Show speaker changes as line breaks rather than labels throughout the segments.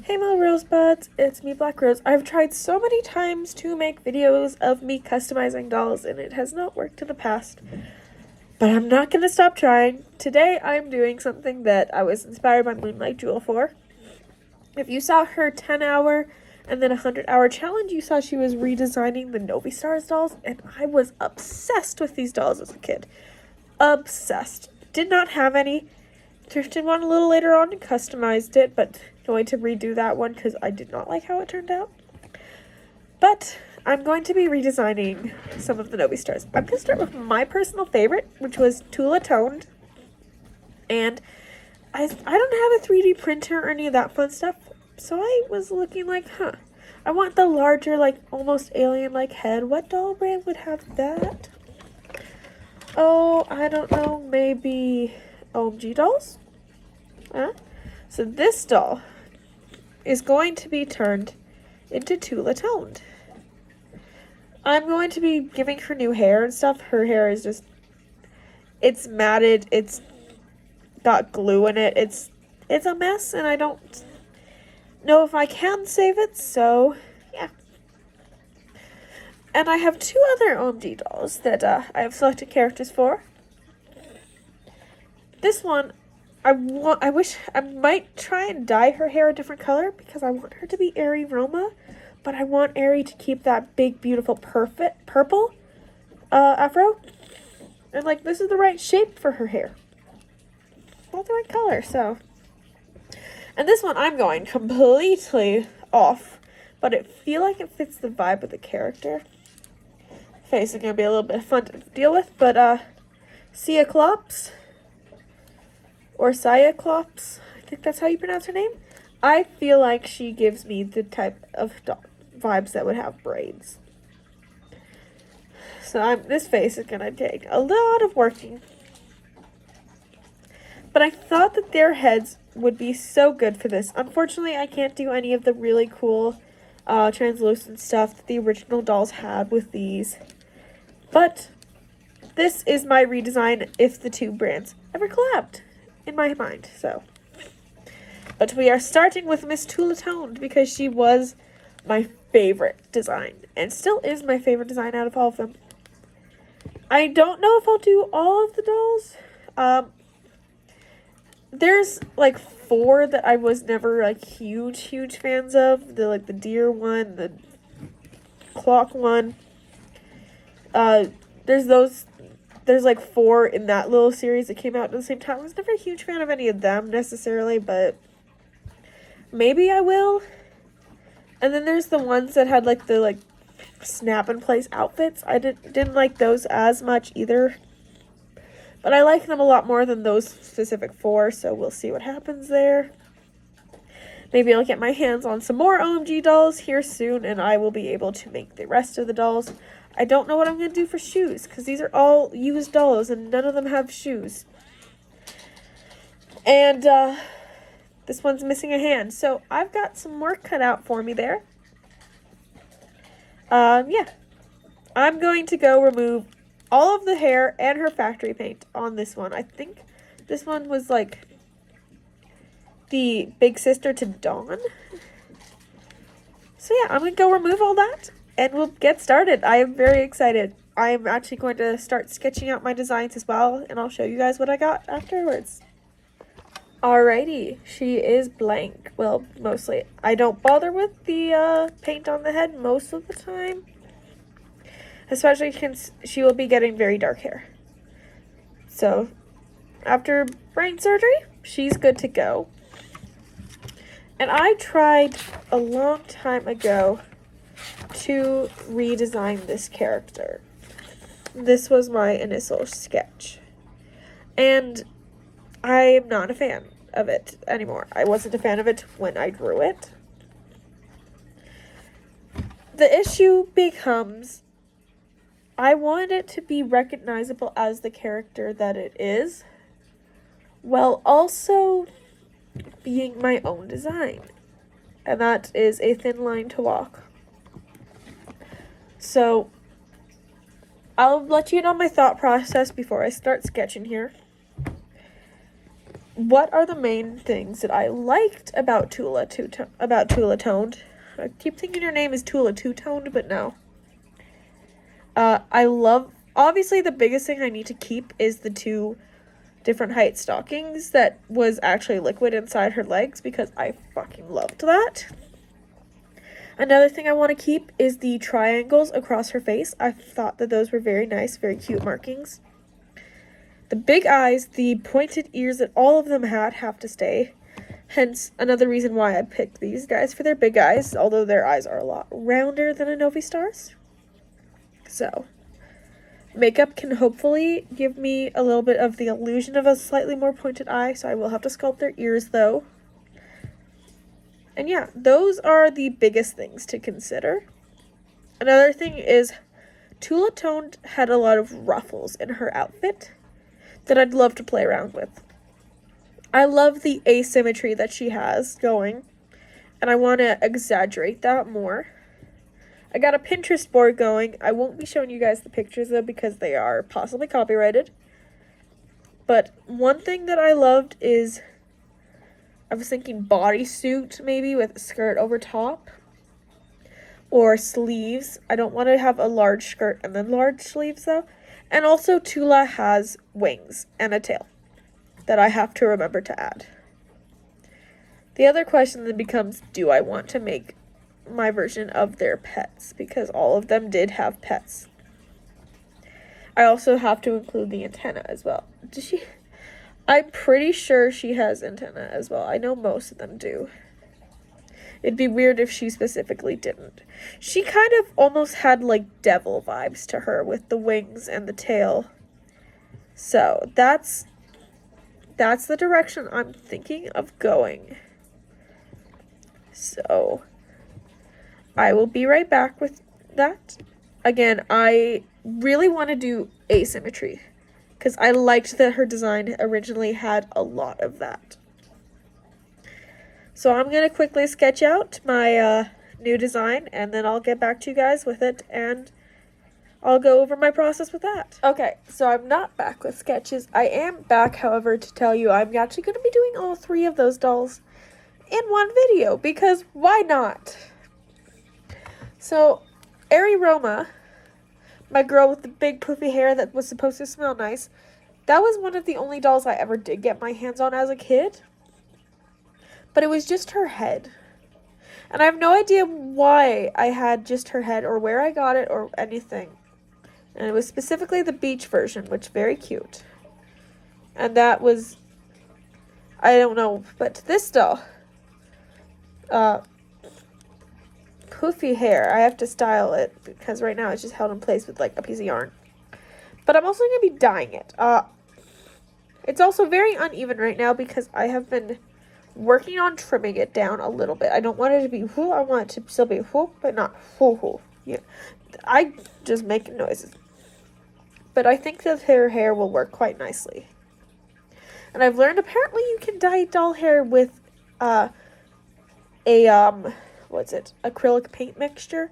Hey my rosebuds, it's me Black Rose. I've tried so many times to make videos of me customizing dolls and it has not worked in the past. But I'm not going to stop trying. Today I'm doing something that I was inspired by Moonlight Jewel for. If you saw her 10-hour and then 100-hour challenge, you saw she was redesigning the Novi Stars dolls, and I was obsessed with these dolls as a kid. Obsessed. Did not have any. Thrifted one a little later on and customized it, but going to redo that one because I did not like how it turned out. But I'm going to be redesigning some of the Novi Stars. I'm going to start with my personal favorite, which was Tula Toned. And I don't have a 3D printer or any of that fun stuff, so I was looking like, I want the larger, like, almost alien-like head. What doll brand would have that? Oh, I don't know, maybe OMG dolls? So this doll is going to be turned into Tula Toned. I'm going to be giving her new hair and stuff. Her hair is just, it's matted, it's got glue in it. It's a mess, and I don't know if I can save it, so yeah. And I have two other OMG dolls that I have selected characters for. This one, I wish I might try and dye her hair a different color because I want her to be Airy Roma, but I want Airy to keep that big, beautiful, perfect purple afro. And like, this is the right shape for her hair. Not the right color, so. And this one I'm going completely off, but I feel like it fits the vibe of the character. Face is gonna be a little bit fun to deal with, but Cyclops. Or Cyclops, I think that's how you pronounce her name. I feel like she gives me the type of vibes that would have braids. So this face is gonna take a lot of working. But I thought that their heads would be so good for this. Unfortunately, I can't do any of the really cool translucent stuff that the original dolls had with these. But this is my redesign if the two brands ever collabed, in my mind, so. But we are starting with Miss Tula Toned because she was my favorite design and still is my favorite design out of all of them. I don't know if I'll do all of the dolls. There's like 4 that I was never like huge fans of. The deer one, the clock one. There's like 4 in that little series that came out at the same time. I was never a huge fan of any of them necessarily, but maybe I will. And then there's the ones that had like the snap in place outfits. I didn't like those as much either. But I like them a lot more than those specific 4, so we'll see what happens there. Maybe I'll get my hands on some more OMG dolls here soon, and I will be able to make the rest of the dolls. I don't know what I'm going to do for shoes, because these are all used dolls, and none of them have shoes. And this one's missing a hand, so I've got some work cut out for me there. Yeah. I'm going to go remove all of the hair and her factory paint on this one. I think this one was like the big sister to Dawn. So yeah, I'm going to go remove all that and we'll get started. I am very excited. I am actually going to start sketching out my designs as well, and I'll show you guys what I got afterwards. Alrighty, she is blank. Well, mostly. I don't bother with the paint on the head most of the time. Especially since she will be getting very dark hair. So, after brain surgery, she's good to go. And I tried a long time ago to redesign this character. This was my initial sketch. And I am not a fan of it anymore. I wasn't a fan of it when I drew it. The issue becomes, I want it to be recognizable as the character that it is, while also being my own design. And that is a thin line to walk. So, I'll let you know my thought process before I start sketching here. what are the main things that I liked about Tula Toned? I keep thinking her name is Tula Two-Toned, but no. I love, obviously the biggest thing I need to keep is the 2 different height stockings that was actually liquid inside her legs, because I fucking loved that. Another thing I want to keep is the triangles across her face. I thought that those were very nice, very cute markings. The big eyes, the pointed ears that all of them had have to stay. Hence, another reason why I picked these guys for their big eyes, although their eyes are a lot rounder than a Novi Star's. So, makeup can hopefully give me a little bit of the illusion of a slightly more pointed eye, so I will have to sculpt their ears though. And yeah, those are the biggest things to consider. Another thing is, Tula Toned had a lot of ruffles in her outfit that I'd love to play around with. I love the asymmetry that she has going, and I want to exaggerate that more. I got a Pinterest board going. I won't be showing you guys the pictures though, because they are possibly copyrighted. But one thing that I loved is, I was thinking bodysuit maybe with a skirt over top. Or sleeves. I don't want to have a large skirt and then large sleeves though. And also Tula has wings and a tail that I have to remember to add. The other question then becomes, do I want to make my version of their pets? Because all of them did have pets. I also have to include the antenna as well. Does she? I'm pretty sure she has antenna as well. I know most of them do. It'd be weird if she specifically didn't. She kind of almost had like devil vibes to her with the wings and the tail. So that's the direction I'm thinking of going. So I will be right back with that. Again, I really want to do asymmetry because I liked that her design originally had a lot of that. So I'm going to quickly sketch out my new design, and then I'll get back to you guys with it, and I'll go over my process with that. Okay, so I'm not back with sketches. I am back, however, to tell you I'm actually going to be doing all 3 of those dolls in one video, because why not? So, Ari Roma, my girl with the big poofy hair that was supposed to smell nice, that was one of the only dolls I ever did get my hands on as a kid. But it was just her head. And I have no idea why I had just her head or where I got it or anything. And it was specifically the beach version, which very cute. And that was, I don't know, but this doll, poofy hair, I have to style it because right now it's just held in place with like a piece of yarn. But I'm also going to be dyeing it. It's also very uneven right now because I have been working on trimming it down a little bit. I don't want it to be whoo, I want it to still be whoo, but not whoo whoo. Yeah, I just making noises. But I think that her hair will work quite nicely. And I've learned apparently you can dye doll hair with acrylic paint mixture.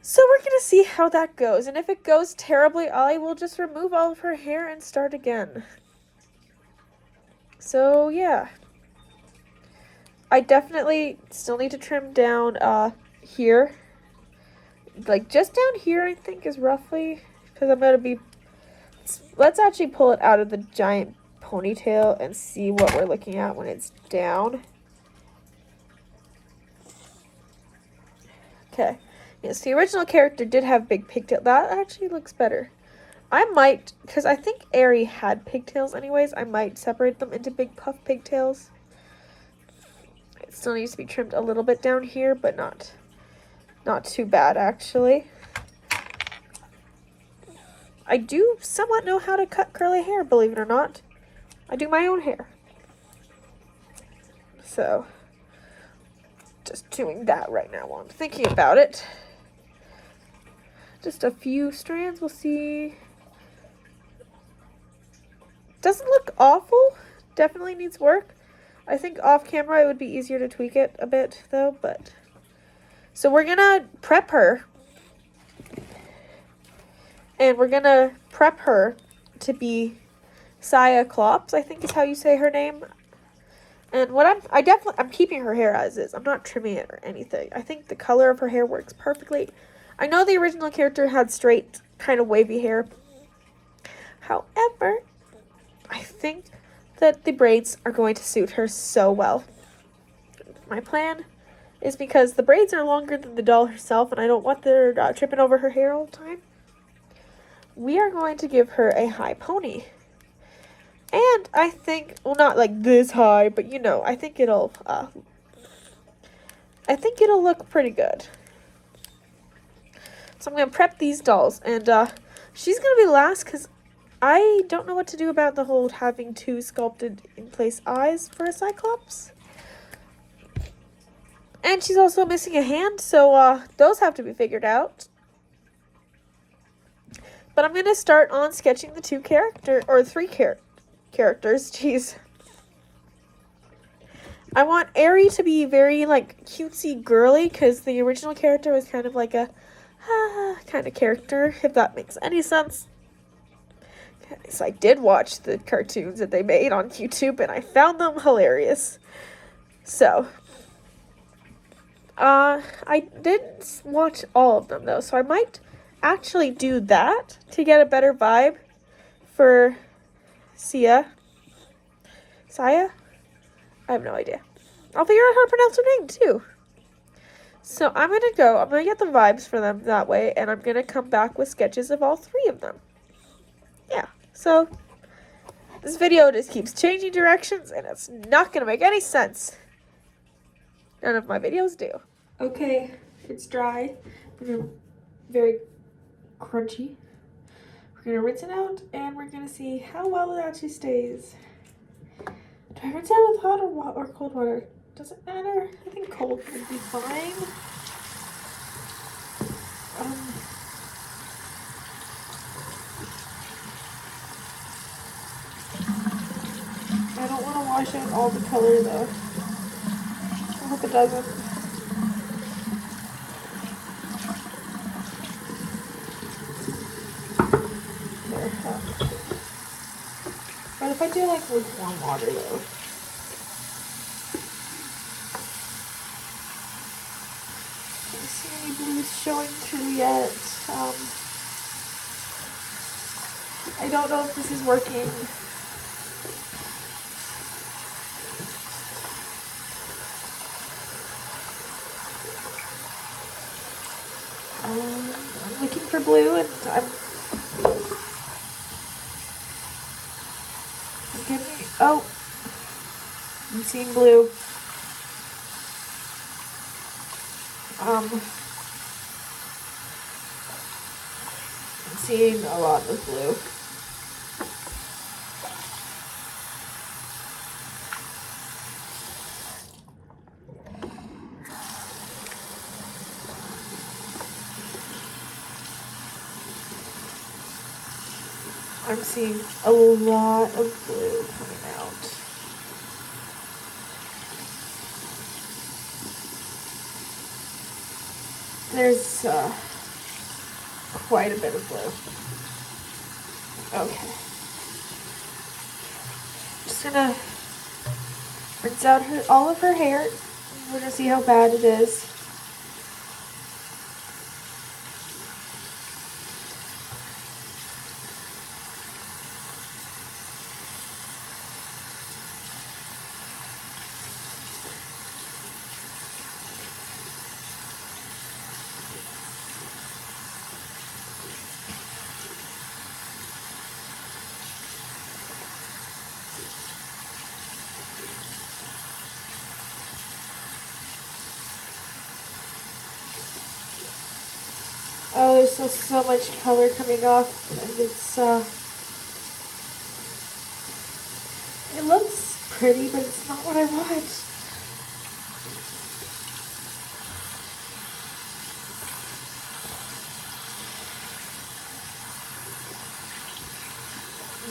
So we're gonna see how that goes, and if it goes terribly, I will just remove all of her hair and start again. So yeah, I definitely still need to trim down here, like just down here I think is roughly, because I'm gonna be, let's actually pull it out of the giant ponytail and see what we're looking at when it's down. Okay, yes, the original character did have big pigtail. That actually looks better. I might, because I think Aerie had pigtails anyways, I might separate them into big puff pigtails. It still needs to be trimmed a little bit down here, but not too bad actually. I do somewhat know how to cut curly hair, believe it or not. I do my own hair. So, just doing that right now while I'm thinking about it. Just a few strands, we'll see. Doesn't look awful, definitely needs work. I think off camera it would be easier to tweak it a bit though, but. So we're gonna prep her. And we're gonna prep her to be Saya Klops, I think is how you say her name. And I'm keeping her hair as is. I'm not trimming it or anything. I think the color of her hair works perfectly. I know the original character had straight, kind of wavy hair. However, I think that the braids are going to suit her so well. My plan is because the braids are longer than the doll herself, and I don't want her tripping over her hair all the time. We are going to give her a high pony. And I think, well, not like this high, but you know, I think it'll look pretty good. So I'm going to prep these dolls, and she's going to be last because I don't know what to do about the whole having two sculpted in place eyes for a Cyclops. And she's also missing a hand, so those have to be figured out. But I'm going to start on sketching the three characters. Jeez. I want Aerie to be very, like, cutesy girly, because the original character was kind of like a kind of character, if that makes any sense. So I did watch the cartoons that they made on YouTube, and I found them hilarious. So, I didn't watch all of them, though, so I might actually do that to get a better vibe for Saya? I have no idea. I'll figure out how to pronounce her name, too. So I'm going to get the vibes for them that way, and I'm going to come back with sketches of all three of them. Yeah, so this video just keeps changing directions, and it's not going to make any sense. None of my videos do. Okay, it's dry. Very crunchy. We're going to rinse it out, and we're going to see how well it actually stays. Do I rinse it out with hot or cold water? Does it matter? I think cold would be fine. I don't want to wash out all the color though. I hope it doesn't. There, but if I do like lukewarm water though. I don't see any blues showing through yet. I don't know if this is working. I'm looking for blue, and I'm seeing blue. I'm seeing a lot of blue. I'm seeing a lot of blue coming out. There's quite a bit of blue. Okay. Just gonna rinse out all of her hair. We're gonna see how bad it is. Oh, there's still so much color coming off, and it looks pretty, but it's not what I want.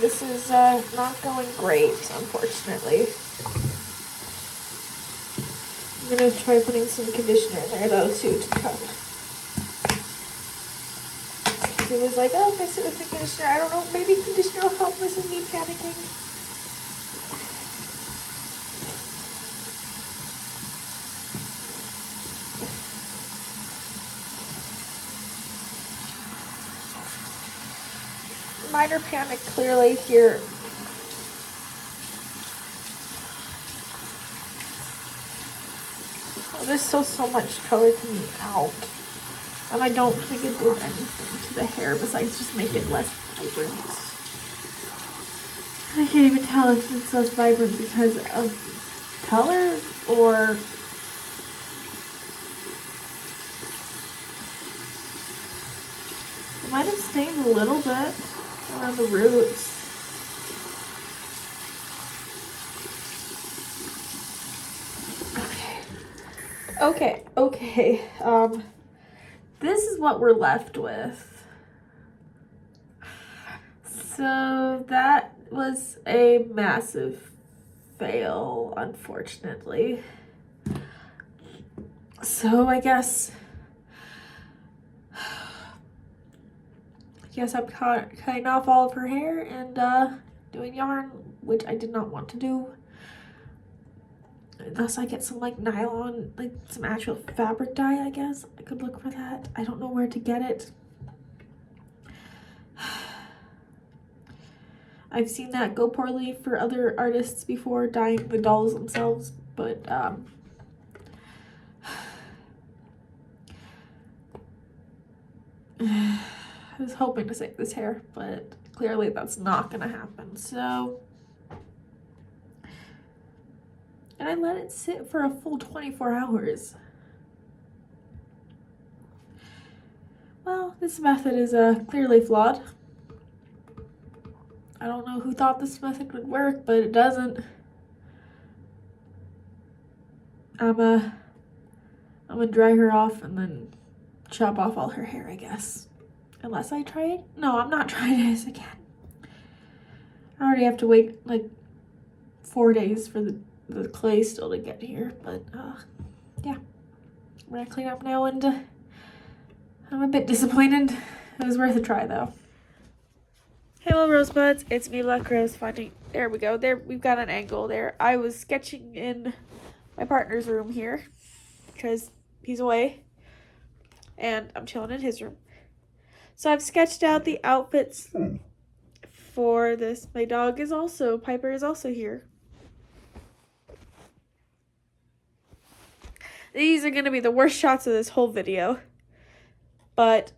This is not going great, unfortunately. I'm gonna try putting some conditioner in there though too to cut. because it was like, oh, mix it with the conditioner. I don't know, maybe conditioner will help versus me panicking. Minor panic clearly here. Oh, there's still so much color coming out. And I don't think it did anything to the hair besides just make it less vibrant. I can't even tell if it's less vibrant because of color or it might have stained a little bit around the roots. Okay. This is what we're left with. So that was a massive fail, unfortunately. So I guess I'm cutting off all of her hair and doing yarn, which I did not want to do. Unless I get some like nylon, like some actual fabric dye, I guess. I could look for that. I don't know where to get it. I've seen that go poorly for other artists before, dyeing the dolls themselves, but I was hoping to save this hair, but clearly that's not gonna happen. So, and I let it sit for a full 24 hours. Well, this method is clearly flawed. I don't know who thought this method would work, but it doesn't. I'm gonna dry her off and then chop off all her hair, I guess. Unless I try it. No, I'm not trying this again. I already have to wait like 4 days for the clay still to get here, but yeah. I'm gonna clean up now and I'm a bit disappointed. It was worth a try though. Hey little rosebuds, it's me, Black Rose, finding, there we go, there, we've got an angle there. I was sketching in my partner's room here, because he's away, and I'm chilling in his room. So I've sketched out the outfits for this. My dog is also, Piper is also here. These are going to be the worst shots of this whole video, but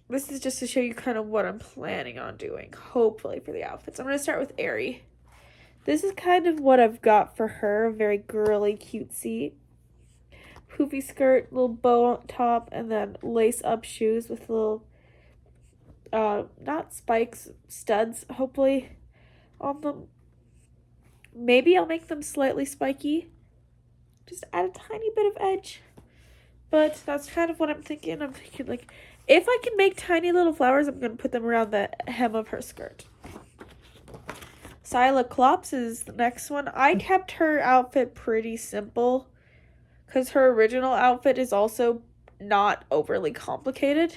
this is just to show you kind of what I'm planning on doing, hopefully, for the outfits. I'm going to start with Aerie. This is kind of what I've got for her, a very girly, cutesy, poofy skirt, little bow top, and then lace-up shoes with little, not spikes, studs, hopefully, on them. Maybe I'll make them slightly spiky. Just add a tiny bit of edge. But that's kind of what I'm thinking. I'm thinking, like, if I can make tiny little flowers, I'm going to put them around the hem of her skirt. Sila Klops is the next one. I kept her outfit pretty simple because her original outfit is also not overly complicated.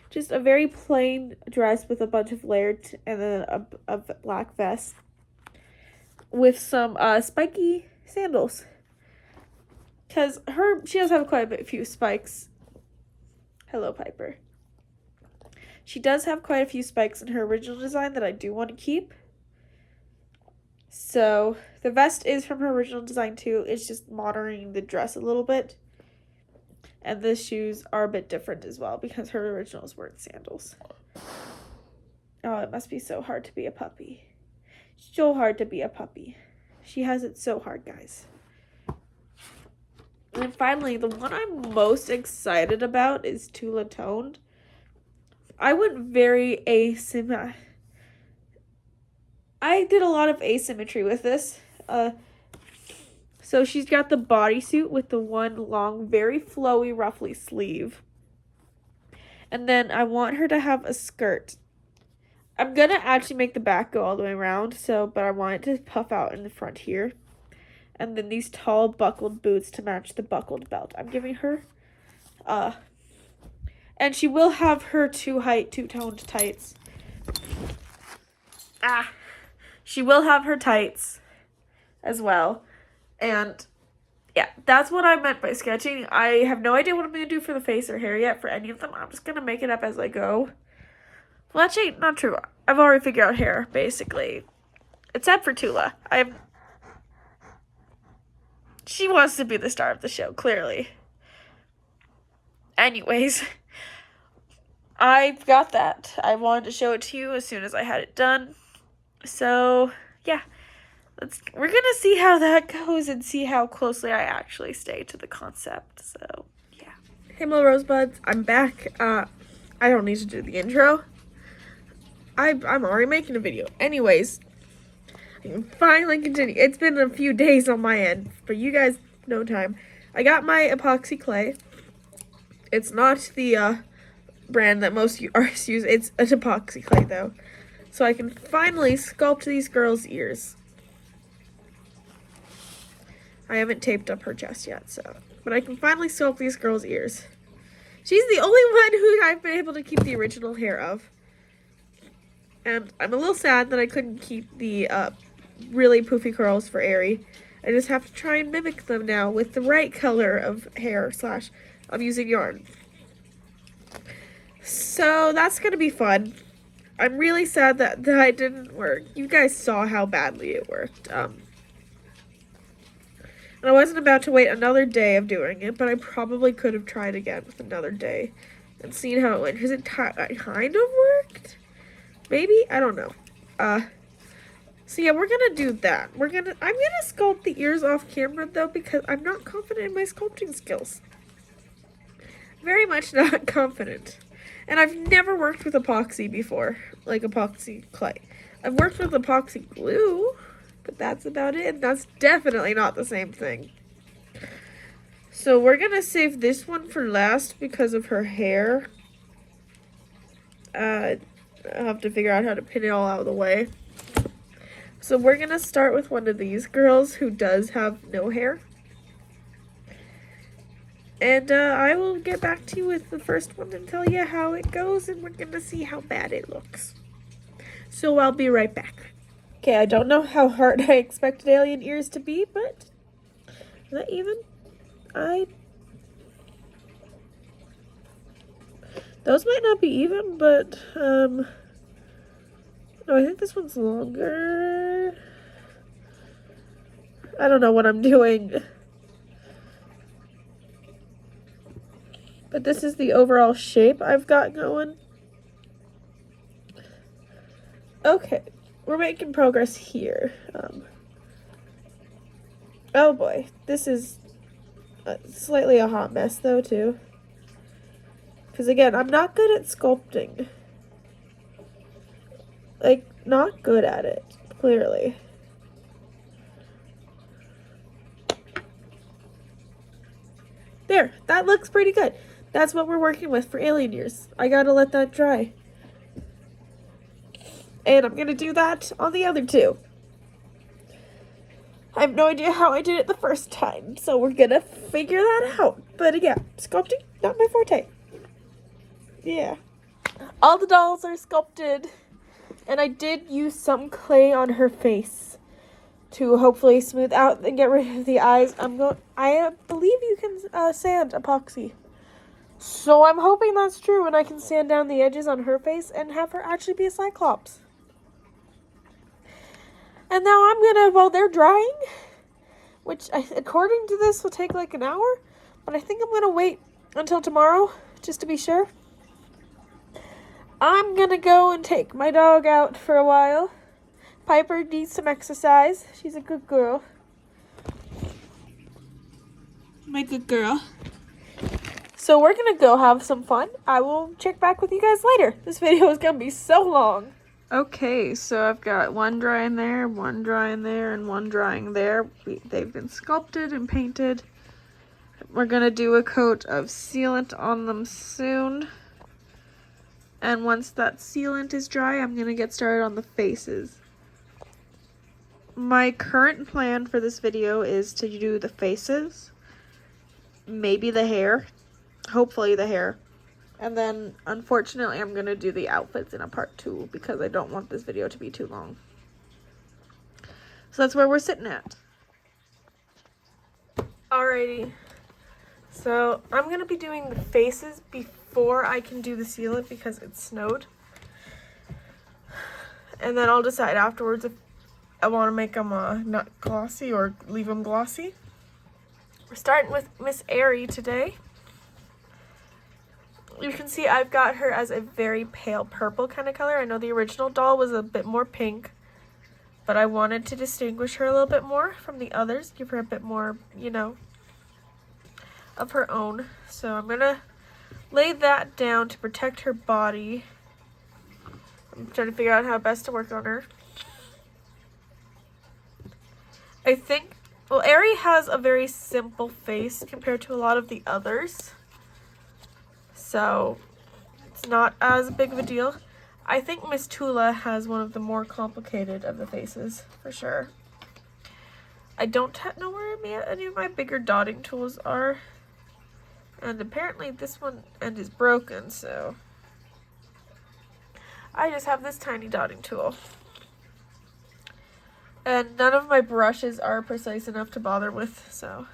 Just a very plain dress with a bunch of layers and then a black vest with some spiky sandals. Because she does have quite a few spikes. Hello, Piper. She does have quite a few spikes in her original design that I do want to keep. So, the vest is from her original design too. It's just moderating the dress a little bit. And the shoes are a bit different as well because her originals weren't sandals. Oh, it must be so hard to be a puppy. So hard to be a puppy. She has it so hard, guys. And then finally, the one I'm most excited about is Tula Toned. I went very asymmetric. I did a lot of asymmetry with this. So she's got the bodysuit with the one long, very flowy, ruffly sleeve. And then I want her to have a skirt. I'm going to actually make the back go all the way around, but I want it to puff out in the front here. And then these tall buckled boots to match the buckled belt. I'm giving her And she will have her two-toned tights. She will have her tights as well. And yeah, that's what I meant by sketching. I have no idea what I'm going to do for the face or hair yet for any of them. I'm just going to make it up as I go. Well, actually, not true. I've already figured out hair, basically. Except for Tula. She wants to be the star of the show, clearly. Anyways, I've got that. I wanted to show it to you as soon as I had it done. So, yeah. We're gonna see how that goes and see how closely I actually stay to the concept. So, yeah. Hey, my rosebuds. I'm back. I don't need to do the intro. I'm already making a video. Anyways, I can finally continue. It's been a few days on my end, but you guys, no time. I got my epoxy clay. It's not the brand that most artists use. It's an epoxy clay, though. So I can finally sculpt these girls' ears. I haven't taped up her chest yet, but I can finally sculpt these girls' ears. She's the only one who I've been able to keep the original hair of. And I'm a little sad that I couldn't keep the really poofy curls for Aerie. I just have to try and mimic them now with the right color of hair / I'm using yarn. So that's going to be fun. I'm really sad that it didn't work. You guys saw how badly it worked. And I wasn't about to wait another day of doing it, but I probably could have tried again with another day and seen how it went. Because it kind of worked? Maybe? I don't know. So yeah, we're gonna do that. I'm gonna sculpt the ears off camera though, because I'm not confident in my sculpting skills. Very much not confident. And I've never worked with epoxy before, like epoxy clay. I've worked with epoxy glue, but that's about it. And that's definitely not the same thing. So we're gonna save this one for last because of her hair. I'll have to figure out how to pin it all out of the way. So we're gonna start with one of these girls who does have no hair. And I will get back to you with the first one and tell you how it goes, and we're gonna see how bad it looks. So I'll be right back. Okay, I don't know how hard I expected alien ears to be, but not even. Those might not be even, but no, I think this one's longer. I don't know what I'm doing. But this is the overall shape I've got going. Okay, we're making progress here. Oh boy, this is slightly a hot mess though too. Because again, I'm not good at sculpting. Like, not good at it, clearly. There, that looks pretty good. That's what we're working with for alien ears. I gotta let that dry. And I'm gonna do that on the other two. I have no idea how I did it the first time, so we're gonna figure that out. But again, sculpting, not my forte. Yeah. All the dolls are sculpted. And I did use some clay on her face to hopefully smooth out and get rid of the eyes. I believe you can sand epoxy. So I'm hoping that's true and I can sand down the edges on her face and have her actually be a Cyclops. And now while they're drying, which according to this will take like an hour, but I think I'm gonna wait until tomorrow just to be sure. I'm gonna go and take my dog out for a while. Piper needs some exercise. She's a good girl. My good girl. So we're gonna go have some fun. I will check back with you guys later. This video is gonna be so long. Okay, so I've got one drying there, one drying there, and one drying there. They've been sculpted and painted. We're gonna do a coat of sealant on them soon. And once that sealant is dry, I'm gonna get started on the faces. My current plan for this video is to do the faces, maybe the hair, hopefully the hair, And then, unfortunately, I'm going to do the outfits in a part 2 because I don't want this video to be too long. So that's where we're sitting at. Alrighty. So I'm going to be doing the faces before I can do the sealant because it snowed. And then I'll decide afterwards if I want to make them not glossy or leave them glossy. We're starting with Miss Airy today. You can see I've got her as a very pale purple kind of color. I know the original doll was a bit more pink, but I wanted to distinguish her a little bit more from the others, give her a bit more, you know, of her own. So I'm going to lay that down to protect her body. I'm trying to figure out how best to work on her. I think, well, Airy has a very simple face compared to a lot of the others. So it's not as big of a deal. I think Miss Tula has one of the more complicated of the faces, for sure. I don't know where any of my bigger dotting tools are. And apparently this one end is broken, so I just have this tiny dotting tool. And none of my brushes are precise enough to bother with, so.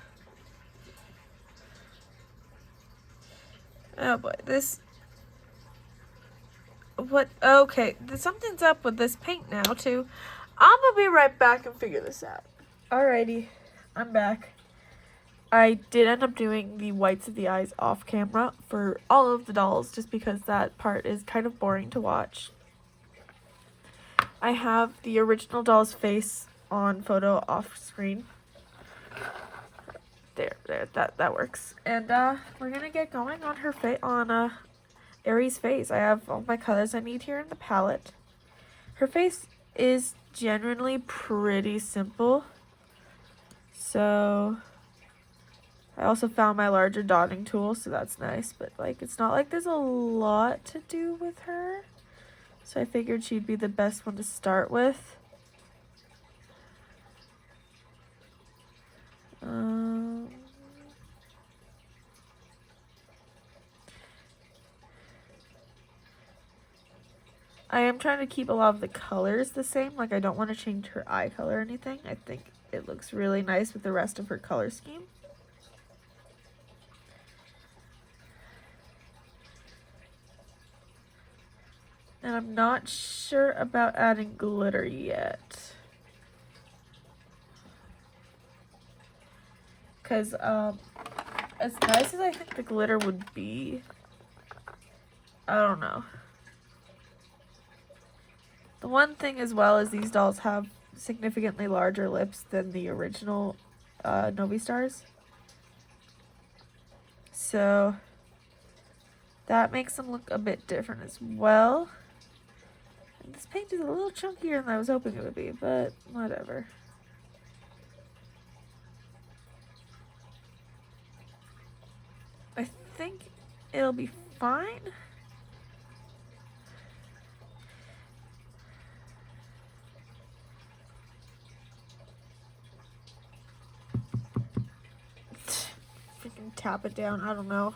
Oh boy, this. What? Okay, something's up with this paint now, too. I'm gonna be right back and figure this out. Alrighty, I'm back. I did end up doing the whites of the eyes off camera for all of the dolls, just because that part is kind of boring to watch. I have the original doll's face on photo off screen. There, that works. And we're gonna get going on her face, on Airy's face. I have all my colors I need here in the palette. Her face is genuinely pretty simple. So I also found my larger dotting tool, so that's nice. But like, it's not like there's a lot to do with her. So I figured she'd be the best one to start with. I am trying to keep a lot of the colors the same. Like, I don't want to change her eye color or anything. I think it looks really nice with the rest of her color scheme. And I'm not sure about adding glitter yet. Because, as nice as I think the glitter would be, I don't know. The one thing as well is these dolls have significantly larger lips than the original Novi stars. So that makes them look a bit different as well. And this paint is a little chunkier than I was hoping it would be, but whatever. I think it'll be fine. Freaking tap it down. I don't know.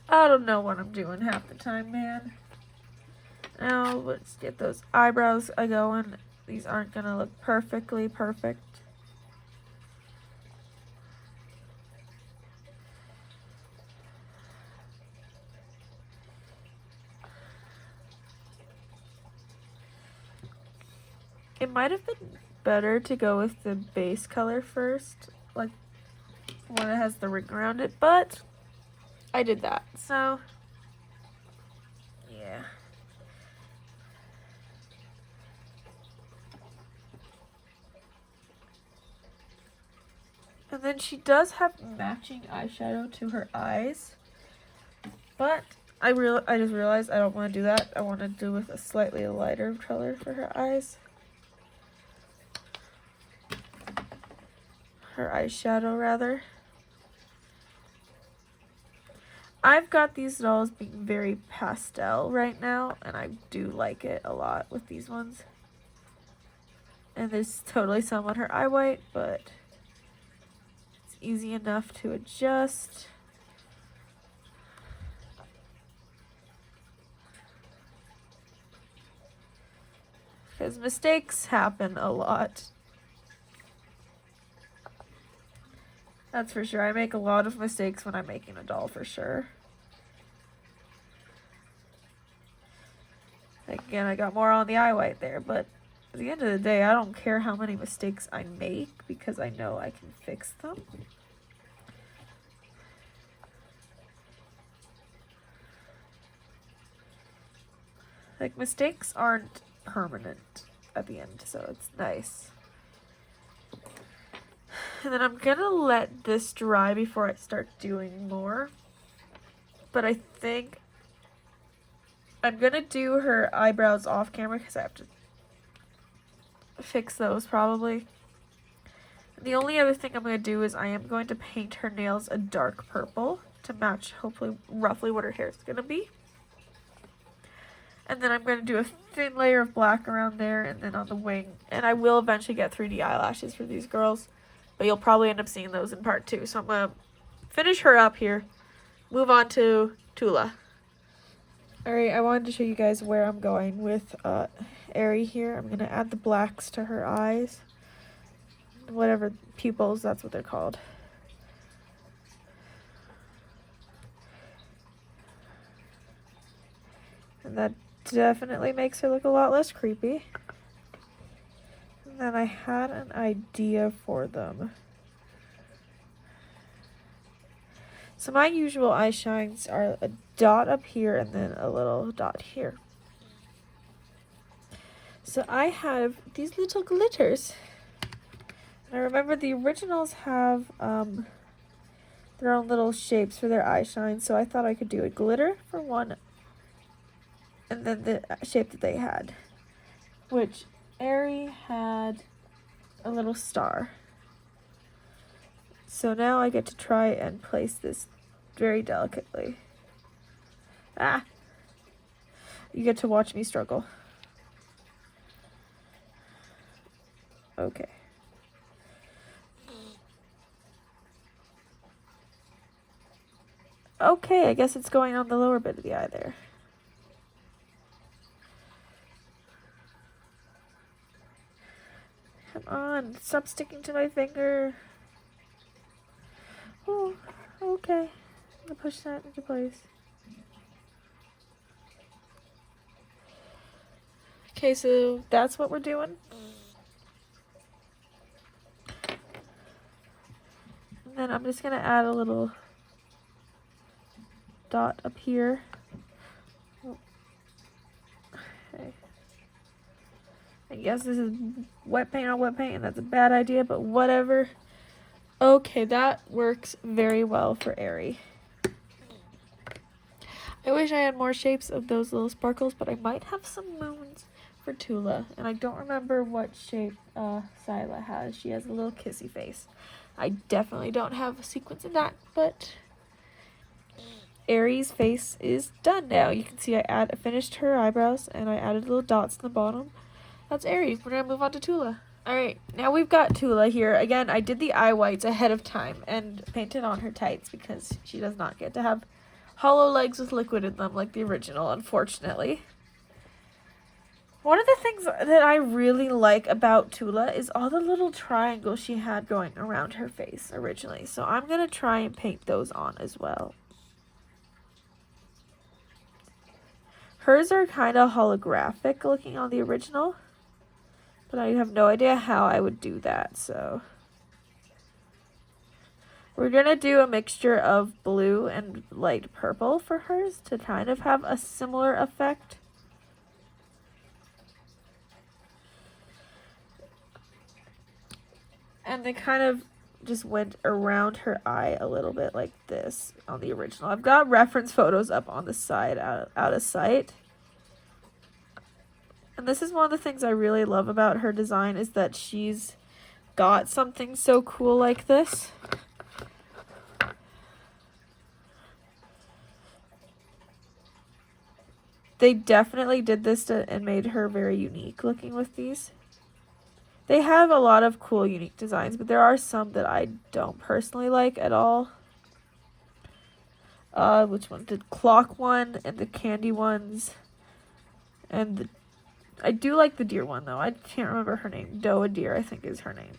I don't know what I'm doing half the time, man. Now let's get those eyebrows going. These aren't gonna look perfectly perfect. It might have been better to go with the base color first, like when it has the ring around it, but I did that, so yeah. And then she does have matching eyeshadow to her eyes, but I just realized I don't want to do that. I want to do with a slightly lighter color for her eyes. Her eyeshadow, rather. I've got these dolls being very pastel right now, and I do like it a lot with these ones. And there's totally some on her eye white, but easy enough to adjust. because mistakes happen a lot. That's for sure. I make a lot of mistakes when I'm making a doll, for sure. Again, I got more on the eye white there, but at the end of the day, I don't care how many mistakes I make because I know I can fix them. Like, mistakes aren't permanent at the end, so it's nice. And then I'm gonna let this dry before I start doing more. But I think I'm gonna do her eyebrows off camera because I have to fix those probably. The only other thing I'm gonna do is I am going to paint her nails a dark purple to match hopefully roughly what her hair is gonna be. And then I'm going to do a thin layer of black around there and then on the wing. And I will eventually get 3D eyelashes for these girls. But you'll probably end up seeing those in part 2. So I'm going to finish her up here. Move on to Tula. Alright, I wanted to show you guys where I'm going with Aerie here. I'm going to add the blacks to her eyes. Whatever, pupils, that's what they're called. And that definitely makes her look a lot less creepy. And then I had an idea for them. So my usual eye shines are a dot up here and then a little dot here. So I have these little glitters. And I remember the originals have their own little shapes for their eye shines, so I thought I could do a glitter for one and then the shape that they had, which Aerie had a little star. So now I get to try and place this very delicately. Ah! You get to watch me struggle. Okay. Okay, I guess it's going on the lower bit of the eye there. Come on, stop sticking to my finger. Oh, okay. I'm gonna push that into place. Okay, so that's what we're doing. And then I'm just gonna add a little dot up here. Okay. I guess this is wet paint on wet paint, and that's a bad idea, but whatever. Okay, that works very well for Aerie. I wish I had more shapes of those little sparkles, but I might have some moons for Tula. And I don't remember what shape Sila has. She has a little kissy face. I definitely don't have a sequence in that, but Aerie's face is done now. You can see I finished her eyebrows, and I added little dots in the bottom. That's Aerie. We're going to move on to Tula. Alright, now we've got Tula here. Again, I did the eye whites ahead of time and painted on her tights because she does not get to have hollow legs with liquid in them like the original, unfortunately. One of the things that I really like about Tula is all the little triangles she had going around her face originally. So I'm going to try and paint those on as well. Hers are kind of holographic looking on the original, but I have no idea how I would do that, so we're going to do a mixture of blue and light purple for hers to kind of have a similar effect. And they kind of just went around her eye a little bit like this on the original. I've got reference photos up on the side out of sight. And this is one of the things I really love about her design is that she's got something so cool like this. They definitely did this and made her very unique looking with these. They have a lot of cool, unique designs, but there are some that I don't personally like at all. Which one? The clock one and the candy ones and the I do like the deer one, though. I can't remember her name. Doa Deer, I think, is her name.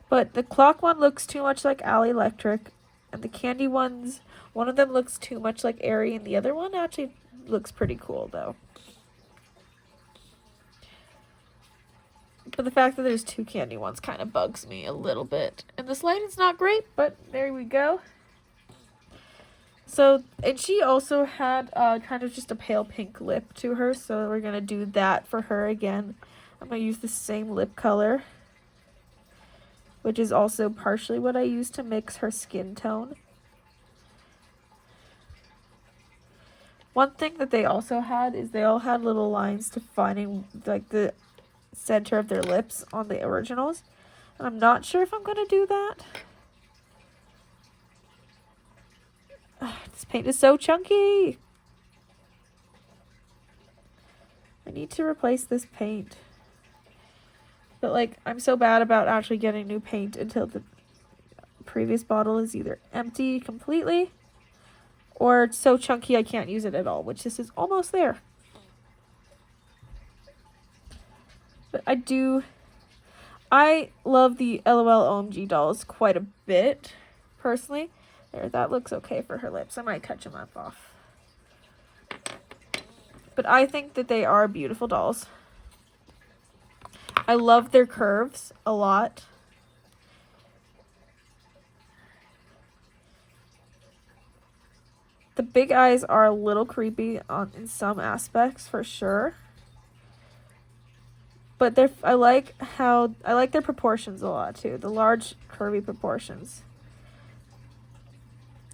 But the clock one looks too much like Ally Electric. And the candy ones, one of them looks too much like Aerie, and the other one actually looks pretty cool, though. But the fact that there's two candy ones kind of bugs me a little bit. And this lighting's not great, but there we go. So, and she also had kind of just a pale pink lip to her, so we're going to do that for her again. I'm going to use the same lip color, which is also partially what I used to mix her skin tone. One thing that they also had is they all had little lines defining like the center of their lips on the originals. And I'm not sure if I'm going to do that. This paint is so chunky. I need to replace this paint. But like, I'm so bad about actually getting new paint until the previous bottle is either empty completely or it's so chunky I can't use it at all, which this is almost there. But I love the LOL OMG dolls quite a bit, personally. There, that looks okay for her lips. I might cut them up off. But I think that they are beautiful dolls. I love their curves a lot. The big eyes are a little creepy in some aspects, for sure. But I like their proportions a lot too. The large curvy proportions.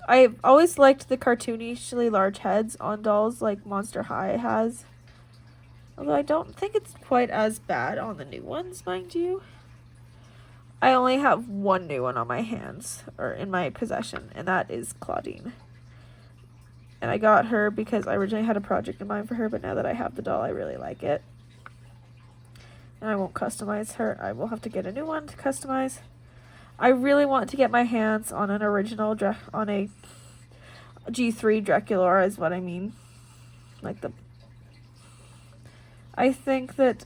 I've always liked the cartoonishly large heads on dolls like Monster High has. Although I don't think it's quite as bad on the new ones, mind you. I only have one new one on my hands, or in my possession, and that is Claudine. And I got her because I originally had a project in mind for her, but now that I have the doll, I really like it. And I won't customize her. I will have to get a new one to customize. I really want to get my hands on an original, on a G3 Draculaura is what I mean. I think that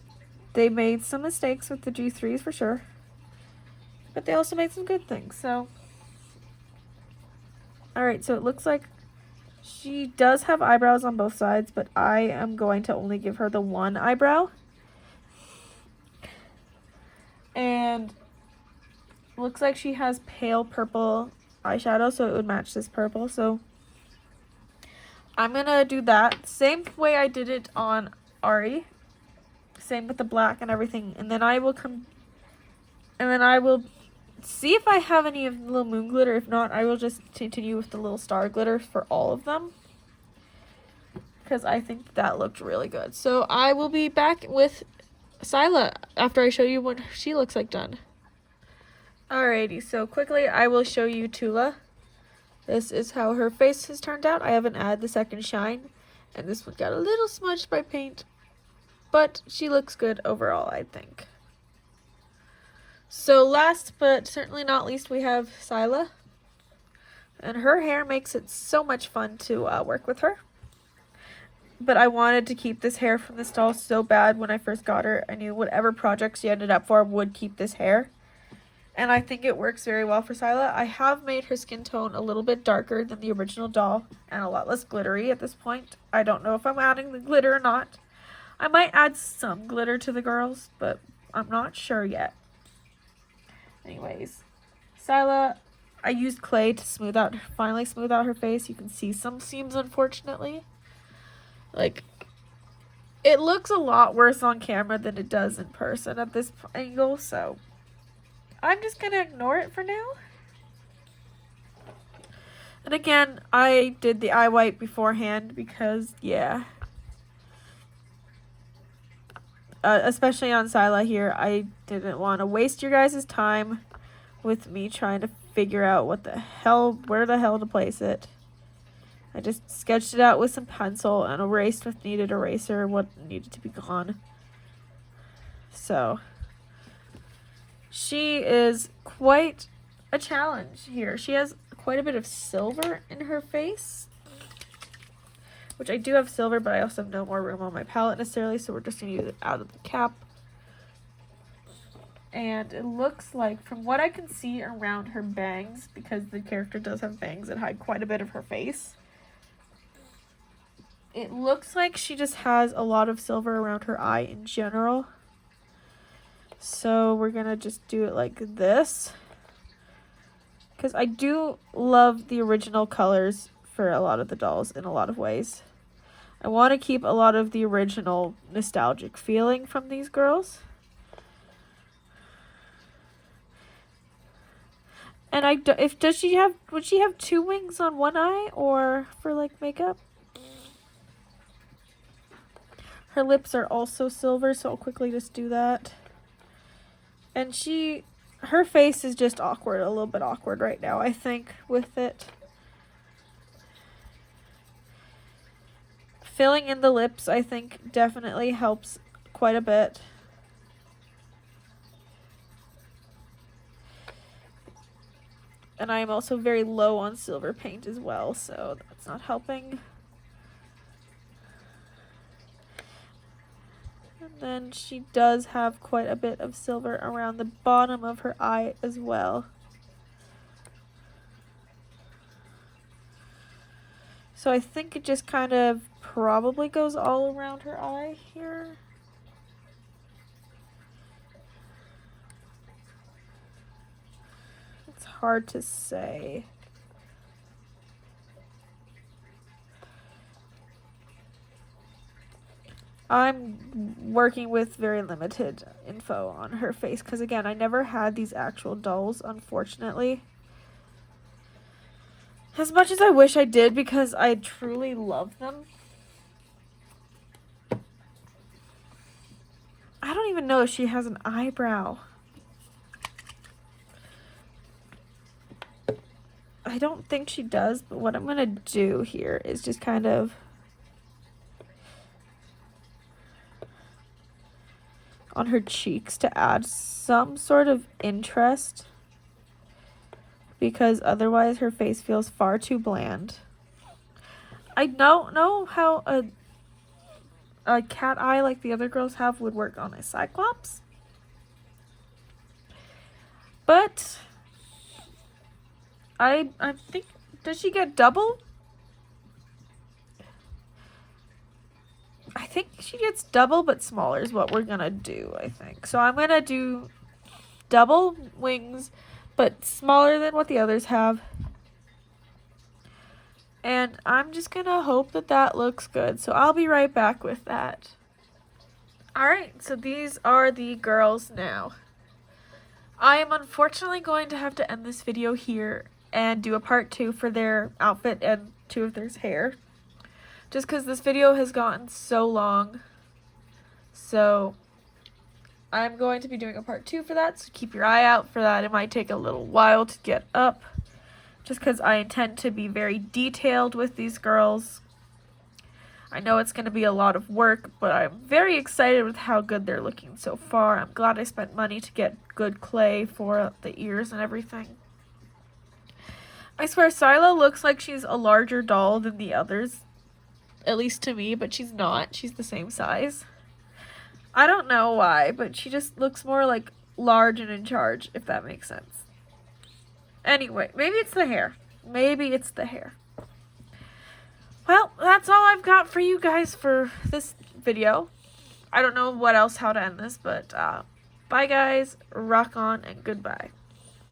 they made some mistakes with the G3s for sure. But they also made some good things, so. Alright, so it looks like she does have eyebrows on both sides, but I am going to only give her the one eyebrow. And looks like she has pale purple eyeshadow, so it would match this purple. So I'm gonna do that same way I did it on Ari, same with the black and everything. And then I will see if I have any of the little moon glitter. If not, I will just continue with the little star glitter for all of them, because I think that looked really good. So I will be back with Sila after I show you what she looks like done. Alrighty, so quickly I will show you Tula. This is how her face has turned out. I haven't added the second shine, and this one got a little smudged by paint, but she looks good overall, I think. So last but certainly not least, we have Sila, and her hair makes it so much fun to work with her. But I wanted to keep this hair from this doll so bad when I first got her. I knew whatever project she ended up for would keep this hair. And I think it works very well for Sila. I have made her skin tone a little bit darker than the original doll and a lot less glittery at this point. I don't know if I'm adding the glitter or not. I might add some glitter to the girls, but I'm not sure yet. Anyways, Sila, I used clay to finally smooth out her face. You can see some seams, unfortunately. Like, it looks a lot worse on camera than it does in person at this angle, so I'm just gonna ignore it for now. And again, I did the eye wipe beforehand because, yeah. Especially on Sila here, I didn't want to waste your guys' time with me trying to figure out where the hell to place it. I just sketched it out with some pencil and erased with needed eraser what needed to be gone. So she is quite a challenge here. She has quite a bit of silver in her face, which I do have silver, but I also have no more room on my palette necessarily, so we're just going to use it out of the cap. And it looks like, from what I can see around her bangs, because the character does have bangs that hide quite a bit of her face, it looks like she just has a lot of silver around her eye in general. So we're going to just do it like this. Because I do love the original colors for a lot of the dolls in a lot of ways. I want to keep a lot of the original nostalgic feeling from these girls. And would she have 2 wings on one eye or for like makeup? Her lips are also silver, so I'll quickly just do that. And her face is just awkward, a little bit awkward right now, I think, with it. Filling in the lips, I think, definitely helps quite a bit. And I am also very low on silver paint as well, so that's not helping. And then she does have quite a bit of silver around the bottom of her eye as well. So I think it just kind of probably goes all around her eye here. It's hard to say. I'm working with very limited info on her face because, again, I never had these actual dolls, unfortunately. As much as I wish I did because I truly love them. I don't even know if she has an eyebrow. I don't think she does, but what I'm going to do here is just kind of on her cheeks to add some sort of interest, because otherwise her face feels far too bland. I don't know how a cat eye like the other girls have would work on a Cyclops, but I think, does she get double? I think she gets double, but smaller is what we're gonna do, I think. So I'm gonna do double wings, but smaller than what the others have. And I'm just gonna hope that that looks good. So I'll be right back with that. Alright, so these are the girls now. I am unfortunately going to have to end this video here and do a part 2 for their outfit and 2 of their hair. Just because this video has gotten so long. So I'm going to be doing a part 2 for that, so keep your eye out for that. It might take a little while to get up, just because I intend to be very detailed with these girls. I know it's going to be a lot of work, but I'm very excited with how good they're looking so far. I'm glad I spent money to get good clay for the ears and everything. I swear, Sila looks like she's a larger doll than the others, at least to me, but she's not. She's the same size. I don't know why, but she just looks more like large and in charge, if that makes sense. Anyway, maybe it's the hair. Maybe it's the hair. Well, that's all I've got for you guys for this video. I don't know how to end this, but bye guys, rock on, and goodbye.